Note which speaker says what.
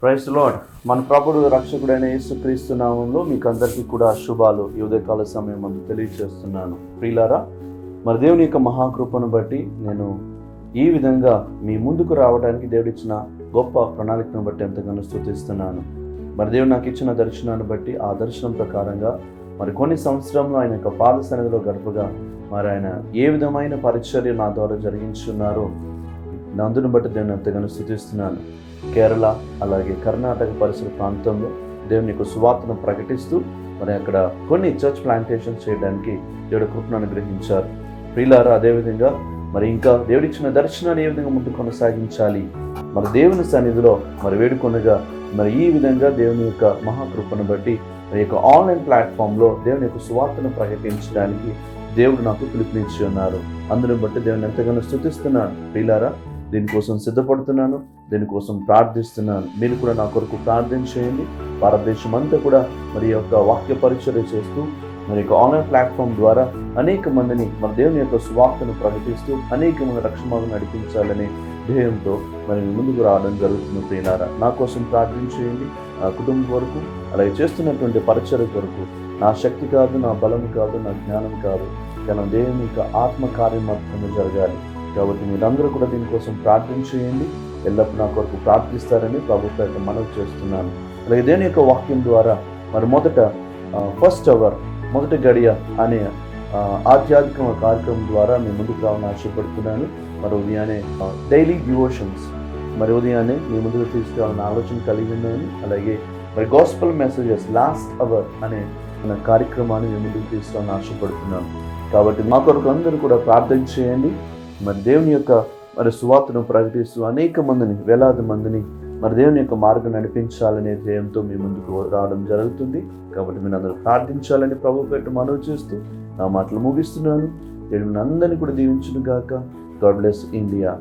Speaker 1: Praise lord. మన ప్రభుడు రక్షకుడైన యేసుక్రీస్తు నామంలో మీకు అందరికీ కూడా శుభాలు ఈ ఉదయకాల సమయం మనం తెలియజేస్తున్నాను. ప్రియులారా, మరి దేవుని యొక్క మహాకృపను బట్టి నేను ఈ విధంగా మీ ముందుకు రావడానికి దేవుడిచ్చిన గొప్ప ప్రణాళికను బట్టి ఎంతగానో స్తుతిస్తున్నాను. మరి దేవుడు నాకు ఇచ్చిన దర్శనాన్ని బట్టి ఆ దర్శనం ప్రకారంగా మరి కొన్ని సంవత్సరంలో ఆయన యొక్క పాద సన్నిధిలో గడపగా మరి ఆయన ఏ విధమైన పరిచర్య నా ద్వారా జరిగించున్నారో అందును బట్టి దేవుని ఎంతగానో స్తుతిస్తున్నాను. కేరళ అలాగే కర్ణాటక పరిసర ప్రాంతంలో దేవుని యొక్క సువార్తను ప్రకటిస్తూ మరి అక్కడ కొన్ని చర్చ్ ప్లాంటేషన్స్ చేయడానికి దేవుడి కృపను అనుగ్రహించారు. ప్రియులారా, అదేవిధంగా మరి ఇంకా దేవుడిచ్చిన దర్శనాన్ని ఏ విధంగా ముందు కొనసాగించాలి, మరి దేవుని సన్నిధిలో మరి వేడుకొనగా మరి ఈ విధంగా దేవుని యొక్క మహాకృపను బట్టి మరి యొక్క ఆన్లైన్ ప్లాట్ఫామ్లో దేవుని యొక్క సువార్తను ప్రకటించడానికి దేవుడు నాకు పిలుపునిచ్చి ఉన్నారు. అందుని బట్టి దేవుని ఎంతగానో స్తుతిస్తున్నాను. ప్రియులారా, దీనికోసం సిద్ధపడుతున్నాను, దీనికోసం ప్రార్థిస్తున్నాను. మీరు కూడా నా కొరకు ప్రార్థన చేయండి. భారతదేశం అంతా కూడా మరి యొక్క వాక్య పరిచర్య చేస్తూ మరి యొక్క ఆన్లైన్ ప్లాట్ఫామ్ ద్వారా అనేక మందిని మన దేవుని యొక్క సువార్తను ప్రకటిస్తూ అనేక మంది రక్షణను నడిపించాలనే ధ్యేయంతో మరి ముందుకు రావడం జరుగుతుంది. ప్రియులారా, నా కోసం ప్రార్థన చేయండి. నా కుటుంబం వరకు అలాగే చేస్తున్నటువంటి పరిచర్య కొరకు నా శక్తి కాదు, నా బలం కాదు, నా జ్ఞానం కాదు, కానీ దేవుని యొక్క ఆత్మకార్యం మాత్రమే జరగాలి. కాబట్టి మీరందరూ కూడా దీనికోసం ప్రార్థన చేయండి. ఎల్లప్పుడూ నా కొరకు ప్రార్థిస్తారని ప్రభుత్వం మనవి చేస్తున్నాను. అలాగే దేవుని యొక్క వాక్యం ద్వారా మరి ఫస్ట్ అవర్ మొదటి గడియ అనే ఆధ్యాత్మిక కార్యక్రమం ద్వారా మీ ముందుకు రావాలని ఆశపడుతున్నాను. మరి ఉదయాన్నే డైలీ డివోషన్స్ మరి ఉదయాన్నే మీ ముందుకు తీసుకురావాలని ఆలోచన కలిగి ఉన్నాను. అలాగే మరి గాస్పెల్ మెసేజెస్ లాస్ట్ అవర్ అనే మన కార్యక్రమాన్ని మీ ముందుకు తీసుకురావాలని ఆశపడుతున్నాను. కాబట్టి మా కొరకు అందరూ కూడా ప్రార్థన చేయండి. మరి దేవుని యొక్క మరి సువార్తను ప్రకటిస్తూ అనేక మందిని, వేలాది మందిని మరి దేవుని యొక్క మార్గం నడిపించాలనే ధ్యేయంతో మీ ముందుకు రావడం జరుగుతుంది. కాబట్టి మీరు అందరూ ప్రార్థించాలని ప్రభు పేరిట మనవి చేస్తూ నా మాటలు ముగిస్తున్నాను. దేవుని అందరినీ కూడా దీవించును గాక. God bless India.